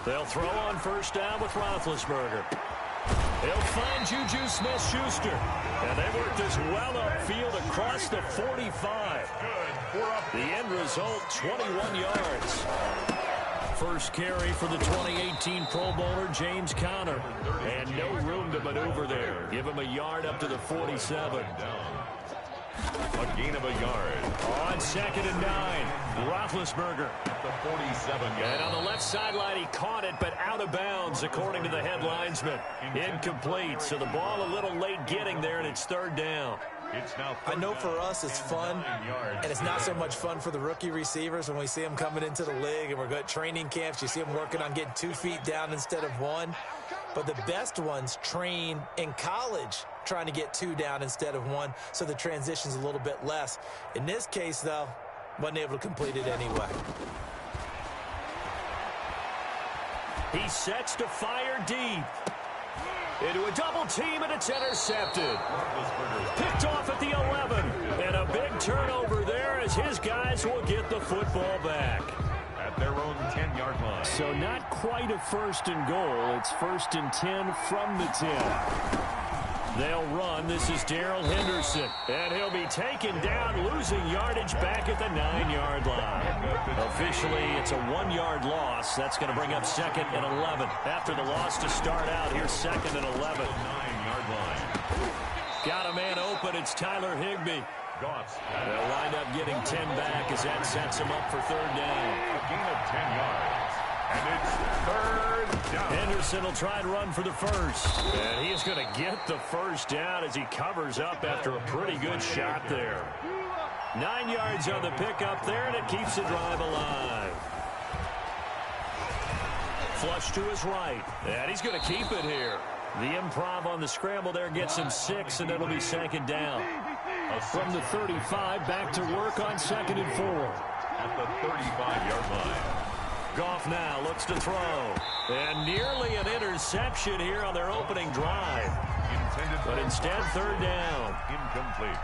They'll throw on first down with Roethlisberger. He'll find Juju Smith-Schuster. And they work this well upfield across the 45. The end result, 21 yards. First carry for the 2018 Pro Bowler, James Conner. And no room to maneuver there. Give him a yard up to the 47. A gain of a yard. On 2nd and 9, Roethlisberger. At the 47 yard. And on the left sideline, he caught it, but out of bounds, according to the head linesman. Incomplete, so the ball a little late getting there, and it's 3rd down. I know for us it's fun, and it's not so much fun for the rookie receivers when we see them coming into the league, and we're good at training camps. You see them working on getting 2 feet down instead of 1. But the best ones train in college trying to get 2 down instead of 1, so the transition's a little bit less. In this case, though, wasn't able to complete it anyway. He sets to fire deep. Into a double team, and it's intercepted. Picked off at the 11. And a big turnover there as his guys will get the football back. At their own 10-yard line. So not quite a 1st and goal. It's 1st and 10 from the 10. They'll run. This is Darrell Henderson. And he'll be taken down, losing yardage back at the 9-yard line. Officially, it's a 1-yard loss. That's going to bring up 2nd and 11. After the loss to start out, here's 2nd and 11. 9-yard line. Got a man open. It's Tyler Higbee. They'll wind up getting 10 back as that sets him up for 3rd down. A gain of 10 yards. And it's 3rd down. Henderson will try and run for the 1st. And he's going to get the 1st down as he covers up after a pretty good shot there. 9 yards on the pickup there, and it keeps the drive alive. Flush to his right. And he's going to keep it here. The improv on the scramble there gets him 6, and it'll be 2nd down. From the 35, back to work on 2nd and 4. At the 35-yard line. Goff now looks to throw. And nearly an interception here on their opening drive. But instead, 3rd down. Incomplete.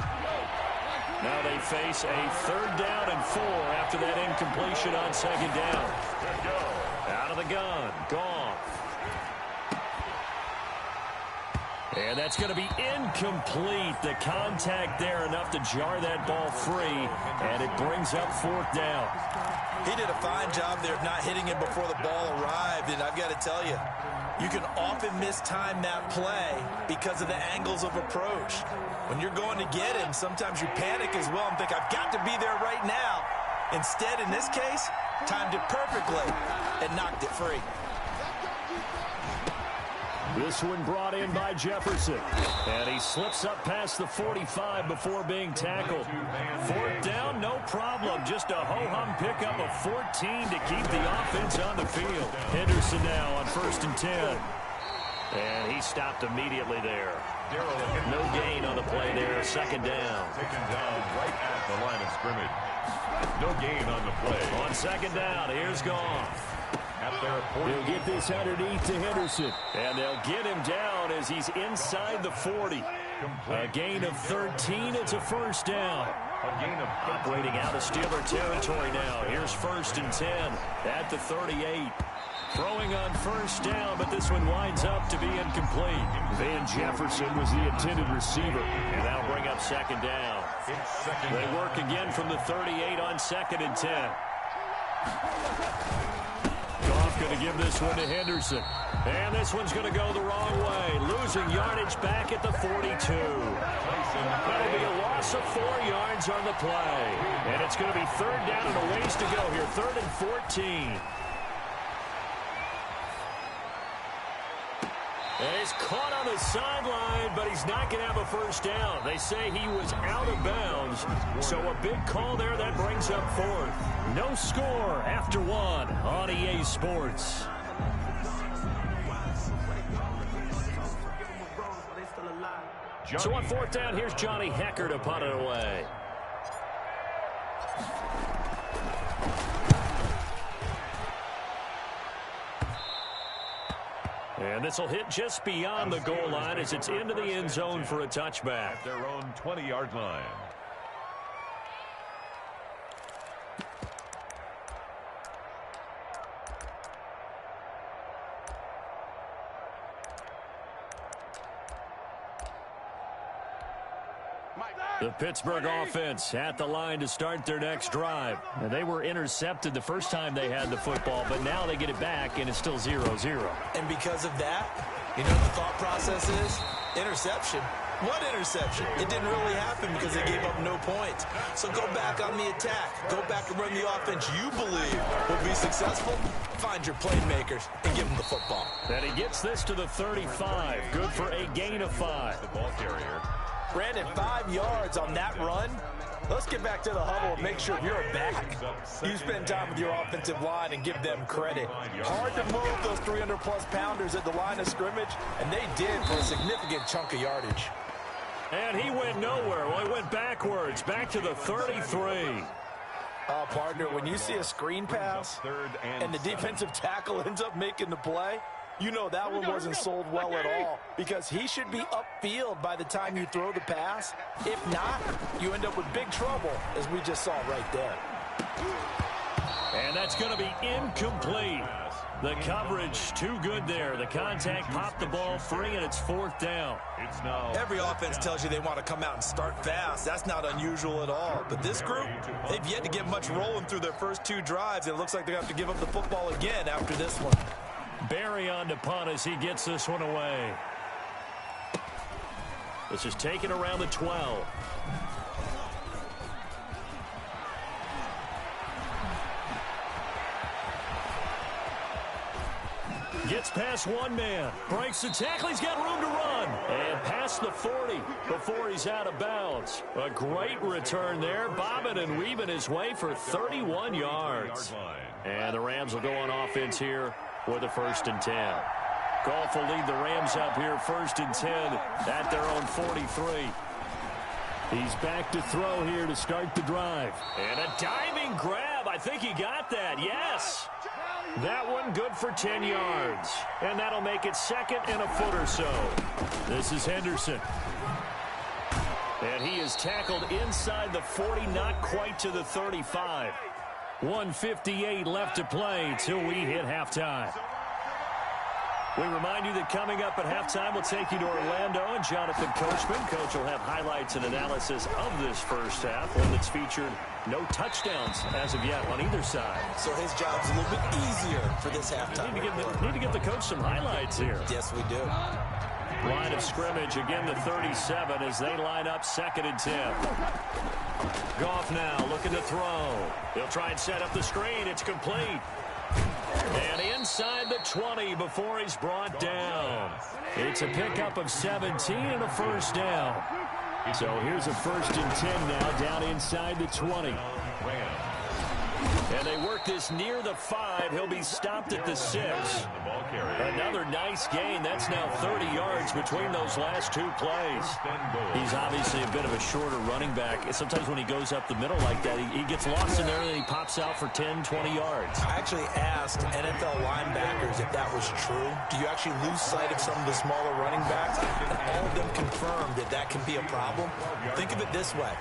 Now they face a 3rd down and 4 after that incompletion on 2nd down. Out of the gun, Goff. And that's going to be incomplete. The contact there enough to jar that ball free. And it brings up 4th down. He did a fine job there of not hitting him before the ball arrived. And I've got to tell you, you can often mistime that play because of the angles of approach. When you're going to get him, sometimes you panic as well and think, I've got to be there right now. Instead, in this case, timed it perfectly and knocked it free. This one brought in by Jefferson. And he slips up past the 45 before being tackled. 4th down, no problem. Just a ho-hum pickup of 14 to keep the offense on the field. Henderson now on 1st and 10. And he stopped immediately there. No gain on the play there. 2nd down. Taken down right at the line of scrimmage. No gain on the play. On 2nd down, here's Goff. He'll get this underneath to Henderson. And they'll get him down as he's inside the 40. A gain of 13. It's a 1st down. Operating out of Steeler territory now. Here's 1st and 10 at the 38. Throwing on 1st down, but this one winds up to be incomplete. Van Jefferson was the intended receiver. And that'll bring up 2nd down. They work again from the 38 on 2nd and 10. Goff going to give this one to Henderson. And this one's going to go the wrong way. Losing yardage back at the 42. That'll be a loss of 4 yards on the play. And it's going to be 3rd down and a ways to go here. 3rd and 14. And he's caught on the sideline, but he's not going to have a 1st down. They say he was out of bounds, so a big call there that brings up 4th. No score after 1 on EA Sports. So on 4th down, here's Johnny Hecker to punt it away. And this will hit just beyond the goal line as it's into the end zone for a touchback. Their own 20-yard line. The Pittsburgh offense at the line to start their next drive. And they were intercepted the first time they had the football, but now they get it back, and it's still 0-0. And because of that, you know what the thought process is? Interception. What interception? It didn't really happen because they gave up no points. So go back on the attack. Go back and run the offense you believe will be successful. Find your playmakers and give them the football. And he gets this to the 35. Good for a gain of 5. The ball carrier. Brandon, 5 yards on that run. Let's get back to the huddle and make sure you're back. You spend time with your offensive line and give them credit. Hard to move those 300-plus pounders at the line of scrimmage, and they did for a significant chunk of yardage. And he went nowhere. Well, he went backwards, back to the 33. Partner, when you see a screen pass and the defensive tackle ends up making the play, you know that one wasn't sold well at all, because he should be upfield by the time you throw the pass. If not, you end up with big trouble, as we just saw right there. And that's going to be incomplete. The coverage too good there. The contact popped the ball free, and it's 4th down. It's now. Every offense tells you they want to come out and start fast. That's not unusual at all. But this group, they've yet to get much rolling through their first 2 drives. It looks like they're going to have to give up the football again after this one. Barry on to punt as he gets this one away. This is taken around the 12. Gets past one man. Breaks the tackle. He's got room to run. And past the 40 before he's out of bounds. A great return there. Bobbing and weaving his way for 31 yards. And the Rams will go on offense here with a 1st and 10. Goff will lead the Rams up here 1st and 10 at their own 43. He's back to throw here to start the drive. And a diving grab. I think he got that. Yes. That one good for 10 yards. And that'll make it 2nd and a foot or so. This is Henderson. And he is tackled inside the 40, not quite to the 35. 1:58 left to play till we hit halftime. We remind you that coming up at halftime, we'll take you to Orlando and Jonathan Coachman. Coach will have highlights and analysis of this first half, one that's featured no touchdowns as of yet on either side. So his job's a little bit easier for this halftime. Need to give the coach some highlights here. Yes, we do. Line of scrimmage, again the 37 as they line up 2nd and 10. Goff now looking to throw. He'll try and set up the screen. It's complete. And inside the 20 before he's brought down. It's a pickup of 17 and a 1st down. So here's a 1st and 10 now down inside the 20. And they work this near the 5. He'll be stopped at the 6. Another nice gain. That's now 30 yards between those last 2 plays. He's obviously a bit of a shorter running back. Sometimes when he goes up the middle like that, he gets lost in there and then he pops out for 10, 20 yards. I actually asked NFL linebackers if that was true. Do you actually lose sight of some of the smaller running backs? And all of them confirmed that that can be a problem. Think of it this way.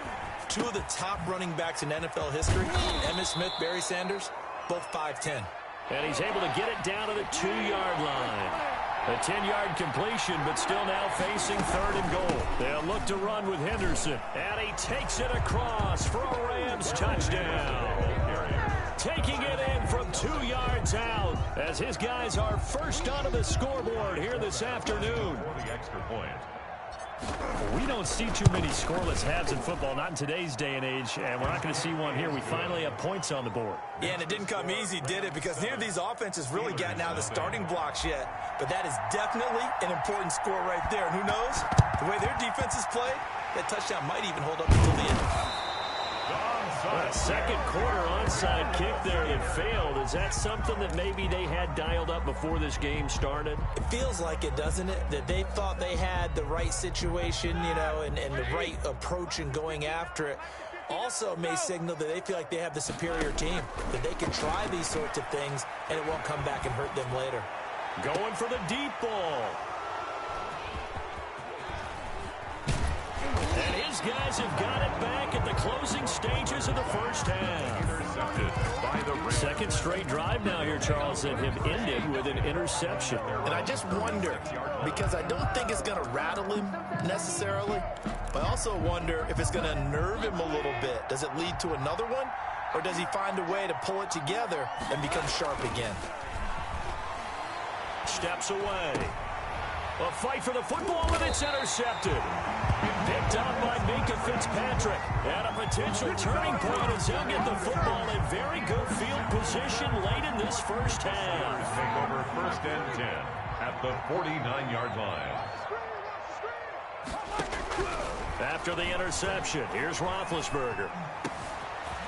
2 of the top running backs in NFL history, Emmitt Smith, Barry Sanders, both 5'10". And he's able to get it down to the 2-yard line. A 10-yard completion, but still now facing 3rd and goal. They'll look to run with Henderson. And he takes it across for a Rams touchdown. Taking it in from 2 yards out as his guys are first onto the scoreboard here this afternoon. The extra point. We don't see too many scoreless halves in football, not in today's day and age, and we're not going to see one here. We finally have points on the board. Yeah, and it didn't come easy, did it? Because neither of these offenses really gotten out of the starting blocks yet. But that is definitely an important score right there. And who knows? The way their defenses play, that touchdown might even hold up until the end. A second quarter onside kick there that failed. Is that something that maybe they had dialed up before this game started? It feels like it, doesn't it? That they thought they had the right situation, you know, and the right approach in going after it. Also may signal that they feel like they have the superior team, that they can try these sorts of things and it won't come back and hurt them later. Going for the deep ball. And his guys have got it back at the closing stages of the first half. Intercepted by the Rams. Second straight drive now here, Charles, that have ended with an interception. And I just wonder, because I don't think it's going to rattle him necessarily, but I also wonder if it's going to unnerve him a little bit. Does it lead to another one, or does he find a way to pull it together and become sharp again? Steps away. A fight for the football, and it's intercepted. Picked up by Minka Fitzpatrick. And a potential turning point as he'll get the football in very good field position late in this first half. Take over 1st and 10 at the 49-yard line. After the interception, here's Roethlisberger.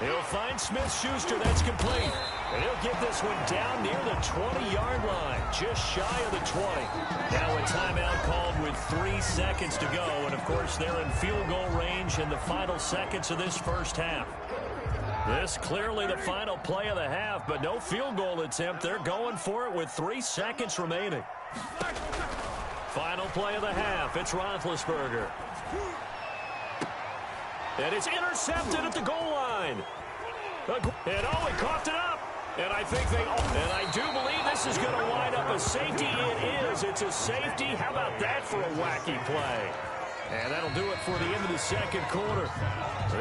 He'll find Smith-Schuster. That's complete. And he'll get this one down near the 20-yard line, just shy of the 20. Now a timeout called with 3 seconds to go. And, of course, they're in field goal range in the final seconds of this first half. This clearly the final play of the half, but no field goal attempt. They're going for it with 3 seconds remaining. Final play of the half. It's Roethlisberger. And it's intercepted at the goal line. And oh, it coughed it up. And I think and I do believe this is going to wind up a safety. It is. It's a safety. How about that for a wacky play? And that'll do it for the end of the second quarter.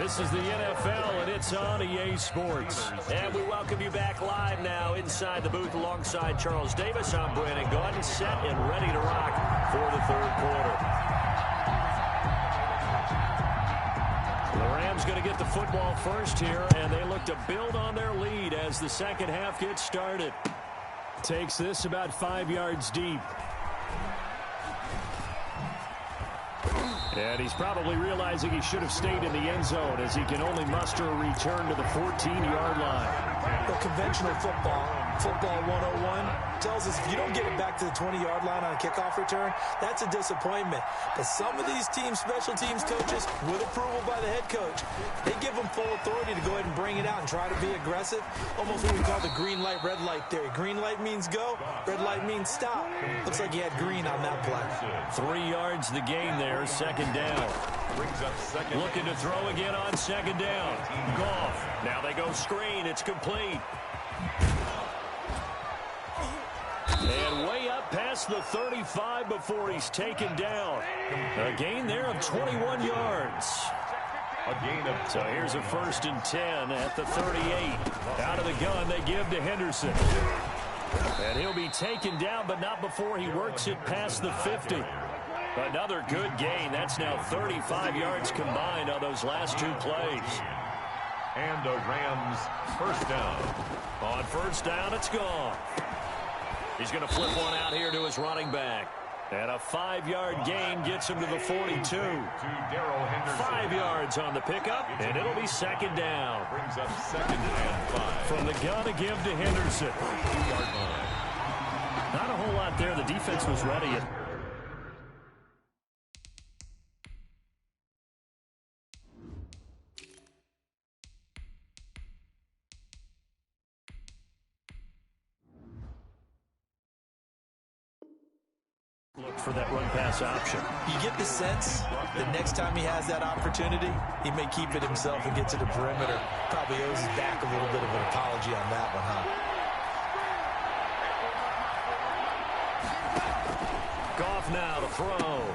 This is the NFL, and it's on EA Sports. And we welcome you back live now inside the booth alongside Charles Davis. I'm Brandon Gaudin, set and ready to rock for the third quarter. The Rams going to get the football first here, and they look to build on their lead as the second half gets started. Takes this about 5 yards deep. And he's probably realizing he should have stayed in the end zone as he can only muster a return to the 14-yard line. Well, conventional football 101, tells us if you don't get it back to the 20-yard line on a kickoff return, that's a disappointment. But some of these teams, special teams coaches, with approval by the head coach, they give them full authority to go ahead and bring it out and try to be aggressive. Almost what we call the green light, red light theory. Green light means go, red light means stop. Looks like he had green on that play. 3 yards the gain there, second down. Brings up second. Looking to throw again on second down. Goff. Now they go screen. It's complete. And way up past the 35 before he's taken down. A gain there of 21 yards. So here's a 1st and 10 at the 38. Out of the gun, they give to Henderson. And he'll be taken down, but not before he works it past the 50. Another good gain. That's now 35 yards combined on those last 2 plays. And the Rams first down. On first down, it's gone. He's going to flip one out here to his running back. And a 5-yard gain gets him to the 42. 5 yards on the pickup, and it'll be second down. Brings up 2nd and 5. From the gun to give to Henderson. 2-yard line. Not a whole lot there. The defense was ready. Look for that run-pass option. You get the sense that next time he has that opportunity, he may keep it himself and get to the perimeter. Probably owes his back a little bit of an apology on that one, huh? Goff now to throw.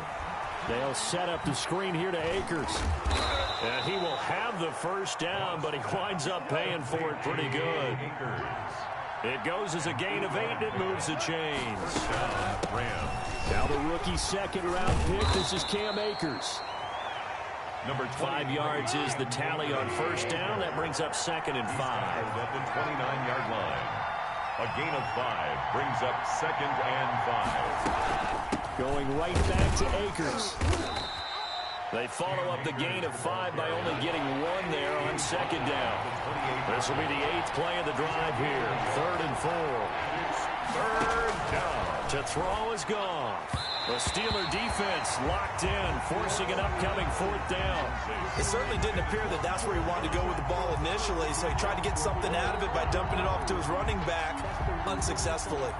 They'll set up the screen here to Akers. And he will have the first down, but he winds up paying for it pretty good. It goes as a gain of 8, and it moves the chains. Now the rookie second-round pick. This is Cam Akers. Number 5 yards is the tally on first down. That brings up 2nd and 5. At the 29-yard line. A gain of 5 brings up 2nd and 5. Going right back to Akers. They follow up the gain of 5 by only getting 1 there on second down. This will be the 8th play of the drive here. 3rd and 4. 3rd down. To throw is gone. The Steeler defense locked in, forcing an upcoming 4th down. It certainly didn't appear that that's where he wanted to go with the ball initially, so he tried to get something out of it by dumping it off to his running back unsuccessfully.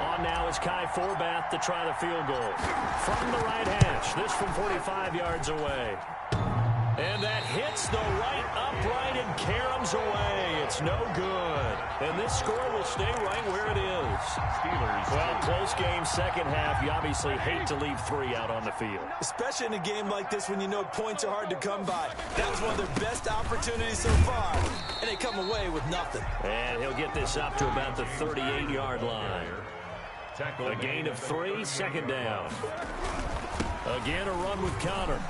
On now is Kai Forbath to try the field goal. From the right hash, this from 45 yards away. And that hits the right upright and caroms away. It's no good. And this score will stay right where it is. Steelers. Well, close game, second half. You obviously hate to leave 3 out on the field. Especially in a game like this when you know points are hard to come by. That was one of their best opportunities so far. And they come away with nothing. And he'll get this up to about the 38-yard line. A gain of 3, second down. Again, a run with Connor.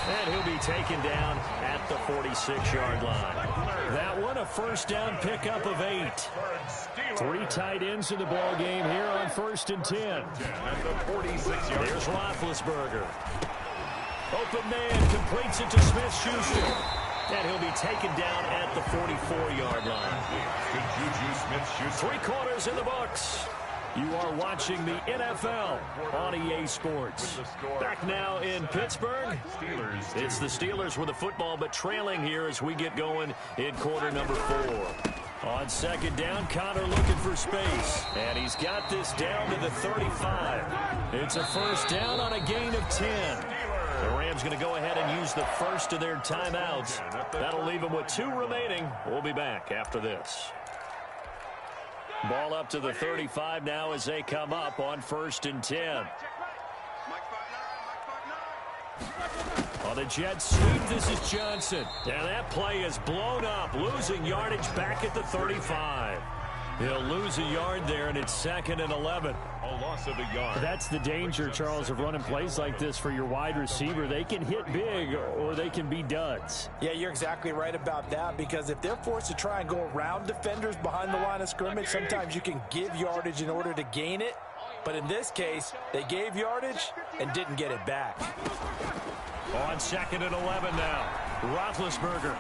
And he'll be taken down at the 46-yard line. That one, a first down pickup of 8. 3 tight ends in the ball game here on 1st and 10. There's Roethlisberger. Open man, completes it to Smith-Schuster. And he'll be taken down at the 44-yard line. 3 quarters in the books. You are watching the NFL on EA Sports. Back now in Pittsburgh. It's the Steelers with the football, but trailing here as we get going in quarter number 4. On second down, Connor looking for space. And he's got this down to the 35. It's a first down on a gain of 10. The Rams going to go ahead and use the first of their timeouts. That'll leave them with 2 remaining. We'll be back after this. Ball up to the 35 now as they come up on 1st and 10. On the jet sweep, this is Johnson. And that play is blown up, losing yardage back at the 35. He'll lose a yard there, and it's 2nd and 11. A loss of a yard. That's the danger, Charles, of running plays like this for your wide receiver. They can hit big or they can be duds. Yeah, you're exactly right about that, because if they're forced to try and go around defenders behind the line of scrimmage, sometimes you can give yardage in order to gain it. But in this case, they gave yardage and didn't get it back. On 2nd and 11 now, Roethlisberger.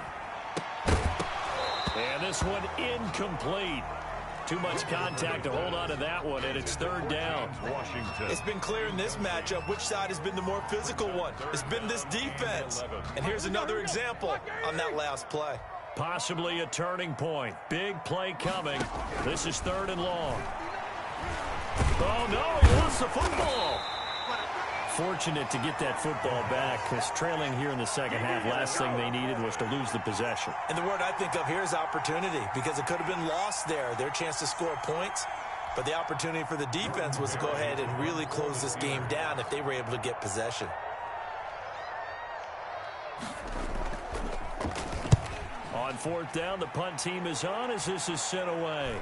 And this one incomplete. Too much contact to hold on to that one, and it's 3rd down. Washington. It's been clear in this matchup which side has been the more physical one. It's been this defense. And here's another example on that last play. Possibly a turning point. Big play coming. This is 3rd and long. Oh, no, he lost the football. Fortunate to get that football back, because trailing here in the second half, last thing they needed was to lose the possession. And the word I think of here is opportunity, because it could have been lost there, their chance to score points. But the opportunity for the defense was to go ahead and really close this game down if they were able to get possession. On 4th down, the punt team is on as this is sent away.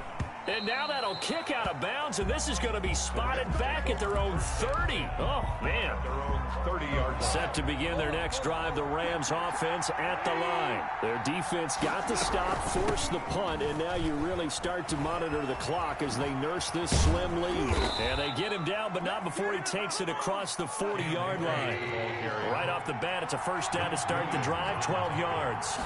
And now that'll kick out of bounds, and this is going to be spotted back at their own 30. Oh, man. Their own 30-yard line. Set to begin their next drive, the Rams offense at the line. Their defense got the stop, forced the punt, and now you really start to monitor the clock as they nurse this slim lead. And they get him down, but not before he takes it across the 40-yard line. Right off the bat, it's a first down to start the drive, 12 yards.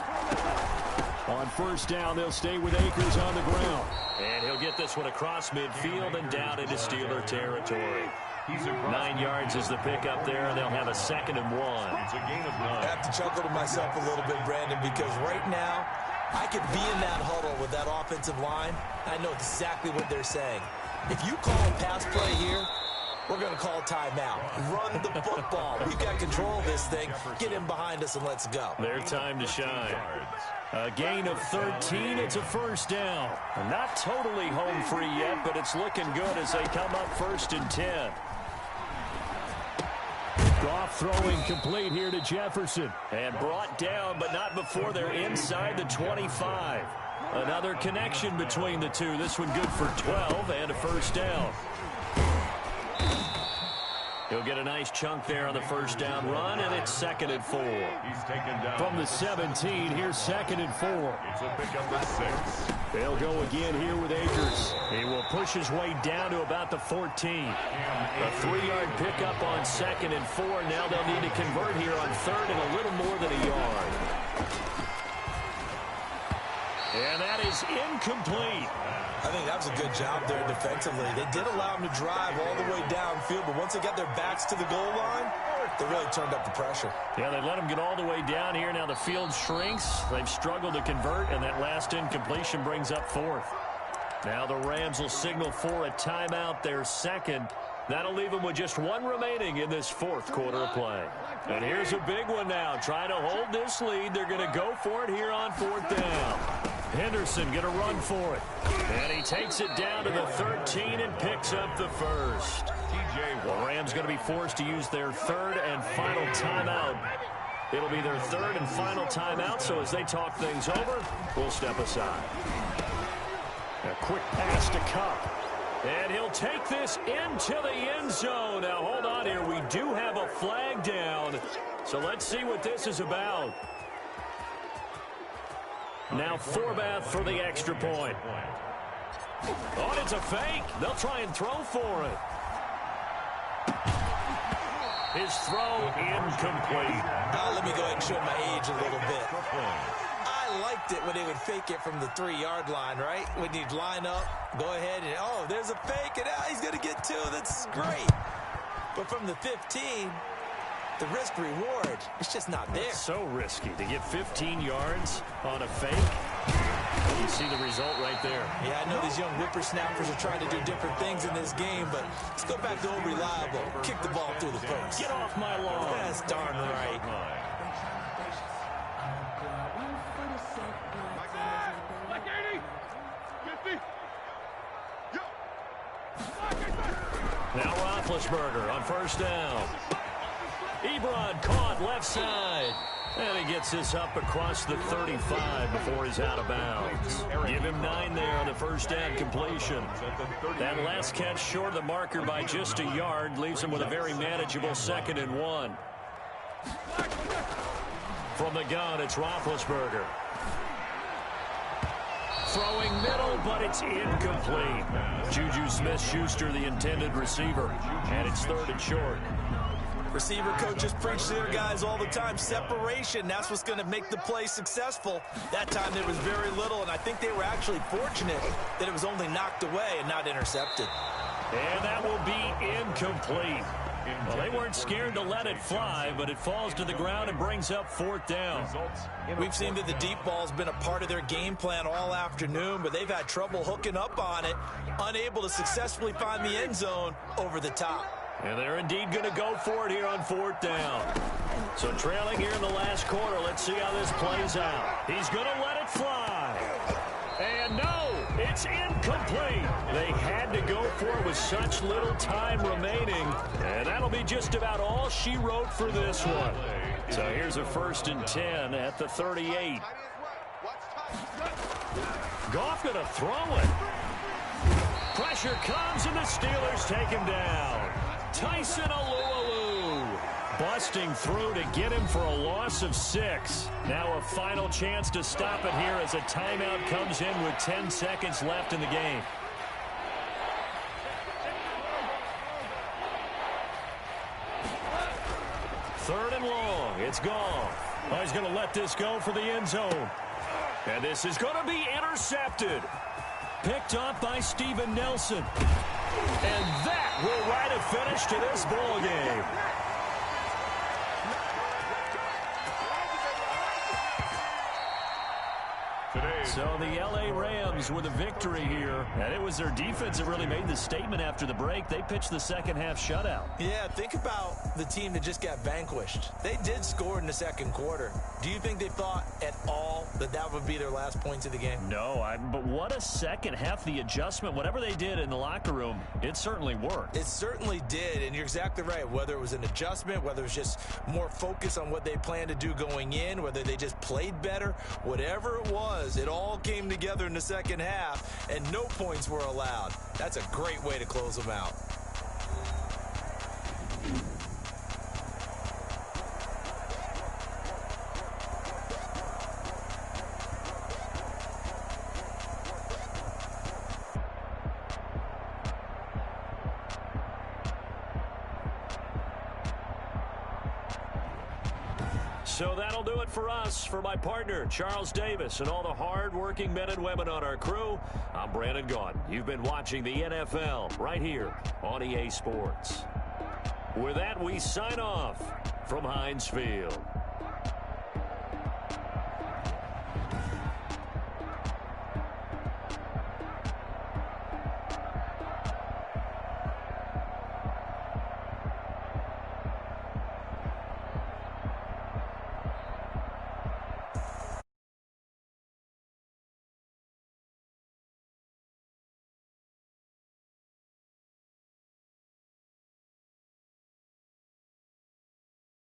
On 1st down, they'll stay with Akers on the ground. And he'll get this one across midfield and down into Steeler territory. 9 yards is the pickup there, and they'll have a 2nd and 1. It's a gain of 9. I have to chuckle to myself a little bit, Brandon, because right now I could be in that huddle with that offensive line. I know exactly what they're saying. If you call a pass play here, we're going to call a timeout. Run the football. We've got control of this thing. Get him behind us and let's go. Their time to shine. A gain of 13. It's a first down. Not totally home free yet, but it's looking good as they come up 1st and 10. Goff throwing complete here to Jefferson. And brought down, but not before they're inside the 25. Another connection between the two. This one good for 12 and a first down. He'll get a nice chunk there on the first down run, and it's 2nd and 4. He's taken down. From the 17, here's 2nd and 4. It's a pickup of 6. They'll go again here with Akers. He will push his way down to about the 14. A 3-yard pickup on 2nd and 4. Now they'll need to convert here on 3rd and a little more than a yard. And that is incomplete. I think that was a good job there defensively. They did allow them to drive all the way downfield, but once they got their backs to the goal line, they really turned up the pressure. Yeah, they let them get all the way down here. Now the field shrinks. They've struggled to convert, and that last incompletion brings up 4th. Now the Rams will signal for a timeout, their 2nd, That'll leave them with just one remaining in this fourth quarter of play. And here's a big one now. Trying to hold this lead. They're going to go for it here on fourth down. Henderson going to run for it. And he takes it down to the 13 and picks up the first. The Rams going to be forced to use their third and final timeout. It'll be their third and final timeout, so as they talk things over, we'll step aside. A quick pass to Cup. And he'll take this into the end zone. Now, hold on here. We do have a flag down, so let's see what this is about. Now, Forbath for the extra point. Oh, it's a fake. They'll try and throw for it. His throw incomplete. Let me go ahead and show my age a little bit. I liked it when they would fake it from the 3-yard line, right? When you'd line up, go ahead and, oh, there's a fake, and he's going to get 2. That's great. But from the 15, the risk-reward, it's just not there. It's so risky to get 15 yards on a fake. You see the result right there. Yeah, I know these young whippersnappers are trying to do different things in this game, but let's go back to old reliable. Kick the ball through the post. Get off my lawn. That's darn right. Now Roethlisberger on first down. Ebron caught left side. And he gets this up across the 35 before he's out of bounds. Give him 9 there on the first down completion. That last catch short of the marker by just a yard leaves him with a very manageable 2nd and 1. From the gun, it's Roethlisberger. Throwing middle, but it's incomplete. Juju Smith-Schuster, the intended receiver. And it's 3rd and short. Receiver coaches preach to their guys all the time. Separation, that's what's going to make the play successful. That time there was very little, and I think they were actually fortunate that it was only knocked away and not intercepted. And that will be incomplete. Well, they weren't scared to let it fly, but it falls to the ground and brings up 4th down. We've seen that the deep ball's been a part of their game plan all afternoon, but they've had trouble hooking up on it, unable to successfully find the end zone over the top. And they're indeed going to go for it here on 4th down. So trailing here in the last quarter, let's see how this plays out. He's going to let it fly. And no, it's incomplete. They had to go for it with such little time remaining. And that'll be just about all she wrote for this one. So here's a 1st and 10 at the 38. Goff going to throw it. Pressure comes, and the Steelers take him down. Tyson Alualu busting through to get him for a loss of 6. Now a final chance to stop it here as a timeout comes in with 10 seconds left in the game. Third and long. It's gone. Oh, he's going to let this go for the end zone. And this is going to be intercepted. Picked up by Steven Nelson. And that will write a finish to this ball game. So the L.A. Rams with a victory here. And it was their defense that really made the statement after the break. They pitched the second half shutout. Yeah, think about the team that just got vanquished. They did score in the second quarter. Do you think they thought at all that that would be their last points of the game? No, but what a second half. The adjustment, whatever they did in the locker room, it certainly worked. It certainly did, and you're exactly right. Whether it was an adjustment, whether it was just more focus on what they planned to do going in, whether they just played better, whatever it was, it all came together in the second half, and no points were allowed. That's a great way to close them out. So that'll do it for us. For my partner, Charles Davis, and all the hard-working men and women on our crew, I'm Brandon Gaudin. You've been watching the NFL right here on EA Sports. With that, we sign off from Heinz Field.